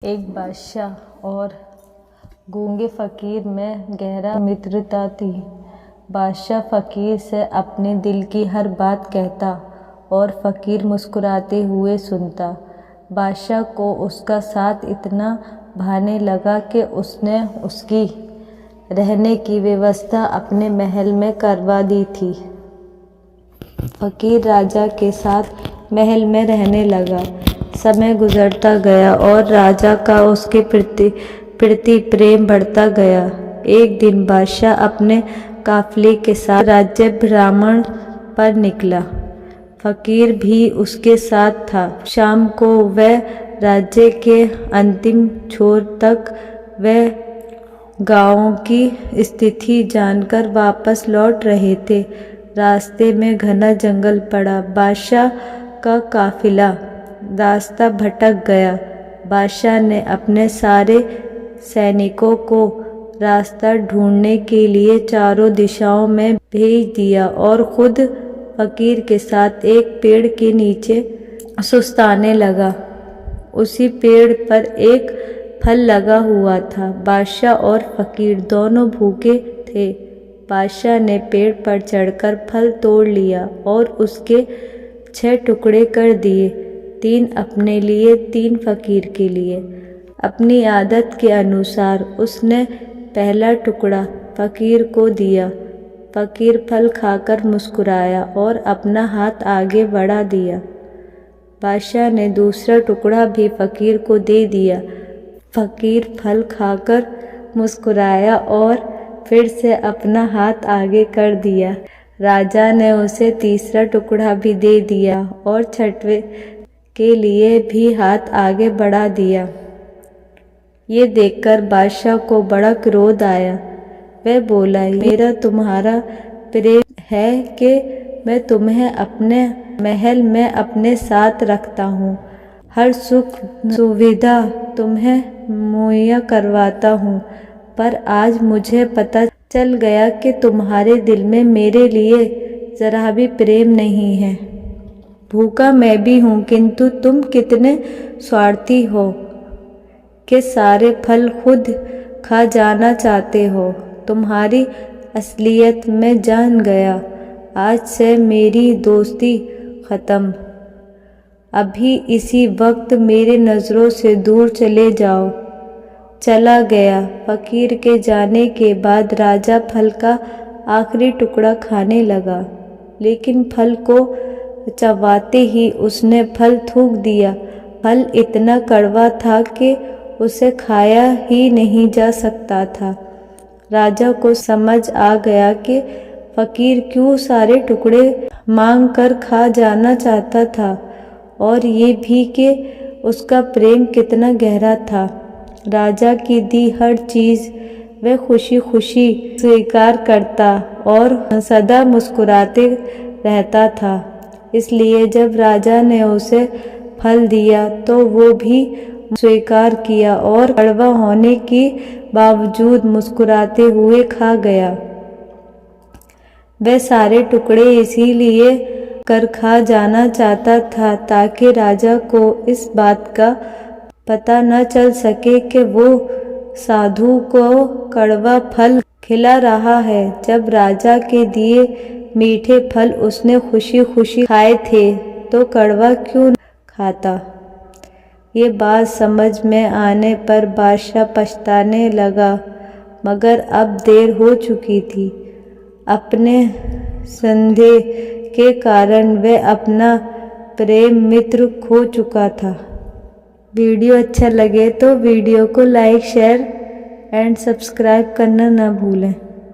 एक बादशाह और गूंगे फ़कीर में गहरा मित्रता थी। बादशाह फ़कीर से अपने दिल की हर बात कहता और फ़कीर मुस्कुराते हुए सुनता। बादशाह को उसका साथ इतना भाने लगा कि उसने उसकी रहने की व्यवस्था अपने महल में करवा दी थी। फ़कीर राजा के साथ महल में रहने लगा। समय गुजरता गया और राजा का उसके प्रति प्रेम बढ़ता गया। एक दिन बादशाह अपने काफिले के साथ राज्य भ्रमण पर निकला। फ़कीर भी उसके साथ था। शाम को वह राज्य के अंतिम छोर तक वह गाँव की स्थिति जानकर वापस लौट रहे थे। रास्ते में घना जंगल पड़ा। बादशाह का काफिला रास्ता भटक गया। बादशाह ने अपने सारे सैनिकों को रास्ता ढूंढने के लिए चारों दिशाओं में भेज दिया और खुद फ़कीर के साथ एक पेड़ के नीचे सुस्ताने लगा। उसी पेड़ पर एक फल लगा हुआ था। बादशाह और फ़कीर दोनों भूखे थे। बादशाह ने पेड़ पर चढ़कर फल तोड़ लिया और उसके 6 टुकड़े कर दिए, 3 अपने लिए, 3 फ़कीर के लिए। अपनी आदत के अनुसार उसने पहला टुकड़ा फ़कीर को दिया। फ़कीर फल खाकर मुस्कुराया और अपना हाथ आगे बढ़ा दिया। बादशाह ने दूसरा टुकड़ा भी फ़कीर को दे दिया। फ़कीर फल खाकर मुस्कुराया और फिर से अपना हाथ आगे कर दिया। राजा ने उसे तीसरा टुकड़ा भी दे दिया और छठवें के लिए भी हाथ आगे बढ़ा दिया। ये देखकर बादशाह को बड़ा क्रोध आया। वह बोला, मेरा तुम्हारा प्रेम है कि मैं तुम्हें अपने महल में अपने साथ रखता हूँ, हर सुख सुविधा तुम्हें मुहैया करवाता हूँ, पर आज मुझे पता चल गया कि तुम्हारे दिल में मेरे लिए ज़रा भी प्रेम नहीं है। भूखा मैं भी हूँ, किंतु तुम कितने स्वार्थी हो कि सारे फल खुद खा जाना चाहते हो। तुम्हारी असलियत मैं जान गया। आज से मेरी दोस्ती ख़त्म। अभी इसी वक्त मेरे नज़रों से दूर चले जाओ। चला गया। फ़कीर के जाने के बाद राजा फल का आखिरी टुकड़ा खाने लगा, लेकिन फल को चबाते ही उसने फल थूक दिया। फल इतना कड़वा था कि उसे खाया ही नहीं जा सकता था। राजा को समझ आ गया कि फ़कीर क्यों सारे टुकड़े मांग कर खा जाना चाहता था और ये भी कि उसका प्रेम कितना गहरा था। राजा की दी हर चीज़ वह खुशी खुशी स्वीकार करता और सदा मुस्कुराते रहता था। इसलिए जब राजा ने उसे फल दिया तो वो भी स्वीकार किया और कड़वा होने के बावजूद मुस्कुराते हुए खा गया। वह सारे टुकड़े इसीलिए कर खा जाना चाहता था ताकि राजा को इस बात का पता न चल सके कि वो साधु को कड़वा फल खिला रहा है, जब राजा के दिए मीठे फल उसने खुशी खुशी खाए थे तो कड़वा क्यों खाता। ये बात समझ में आने पर बादशाह पछताने लगा, मगर अब देर हो चुकी थी। अपने संदेह के कारण वह अपना प्रेम मित्र खो चुका था। वीडियो अच्छा लगे तो वीडियो को लाइक, शेयर एंड सब्सक्राइब करना ना भूलें।